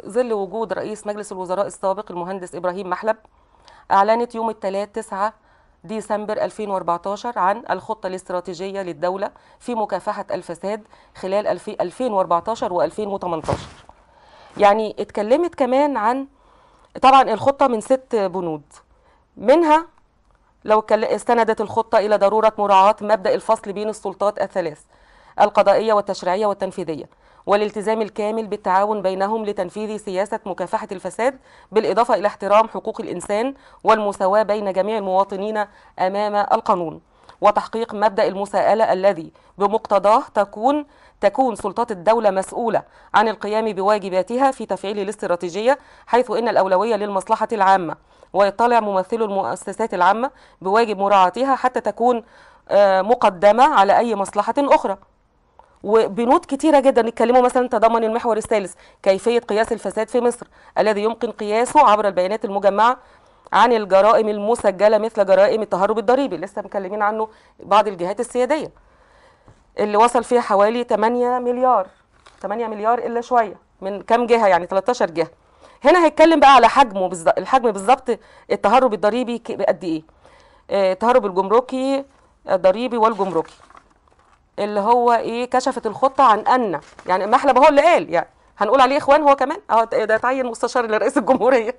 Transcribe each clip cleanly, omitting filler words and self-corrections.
ظل وجود رئيس مجلس الوزراء السابق المهندس إبراهيم محلب، أعلنت يوم الثلاث 9 ديسمبر 2014 عن الخطة الاستراتيجية للدولة في مكافحة الفساد خلال 2014 و2018. يعني اتكلمت كمان عن طبعا الخطة من 6 بنود، منها لو استندت الخطة إلى ضرورة مراعاة مبدأ الفصل بين السلطات الثلاث القضائية والتشريعية والتنفيذية، والالتزام الكامل بالتعاون بينهم لتنفيذ سياسة مكافحة الفساد، بالإضافة إلى احترام حقوق الإنسان والمساواة بين جميع المواطنين أمام القانون، وتحقيق مبدأ المساءلة الذي بمقتضاه تكون سلطات الدولة مسؤولة عن القيام بواجباتها في تفعيل الاستراتيجية، حيث إن الأولوية للمصلحة العامة، ويطلع ممثلو المؤسسات العامة بواجب مراعاتها حتى تكون مقدمة على أي مصلحة أخرى. وبنود كتيرة جدا اتكلموا مثلا تضمن المحور الثالث كيفية قياس الفساد في مصر الذي يمكن قياسه عبر البيانات المجمعة عن الجرائم المسجلة مثل جرائم التهرب الضريبي، لسه مكلمين عنه بعض الجهات السيادية اللي وصل فيها حوالي 8 مليار إلا شوية من كام جهة، يعني 13 جهة. هنا هيتكلم بقى على حجمه الحجم بالظبط، التهرب الضريبي قد ايه، التهرب الجمركي الضريبي والجمركي اللي هو ايه. كشفت الخطه عن ان يعني محلب هو اللي قال، يعني هنقول عليه اخوان هو كمان اهو، ده تعين مستشار لرئيس الجمهوريه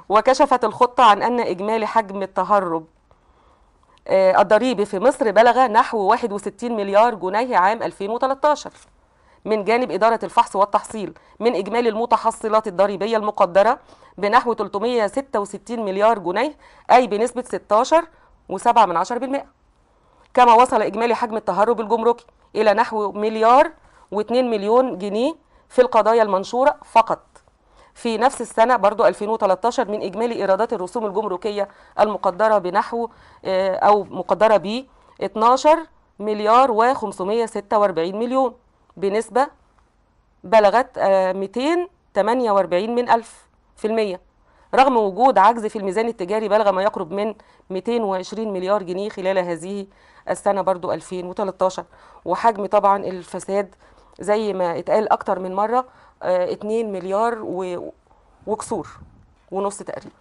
وكشفت الخطه عن ان اجمالي حجم التهرب الضريبي في مصر بلغ نحو 61 مليار جنيه عام 2013 من جانب إدارة الفحص والتحصيل من إجمالي المتحصلات الضريبية المقدرة بنحو 366 مليار جنيه، أي بنسبة 16.7%. كما وصل إجمالي حجم التهرب الجمركي إلى نحو مليار و2 مليون جنيه في القضايا المنشورة فقط في نفس السنة برضو 2013 من إجمالي إيرادات الرسوم الجمركية المقدرة بنحو أو مقدرة ب 12 مليار و546 مليون، بنسبة بلغت 248 من ألف في المية، رغم وجود عجز في الميزان التجاري بلغ ما يقرب من 220 مليار جنيه خلال هذه السنة برضو 2013. وحجم طبعا الفساد زي ما اتقال أكتر من مرة 2 مليار وكسور ونص تقريبا.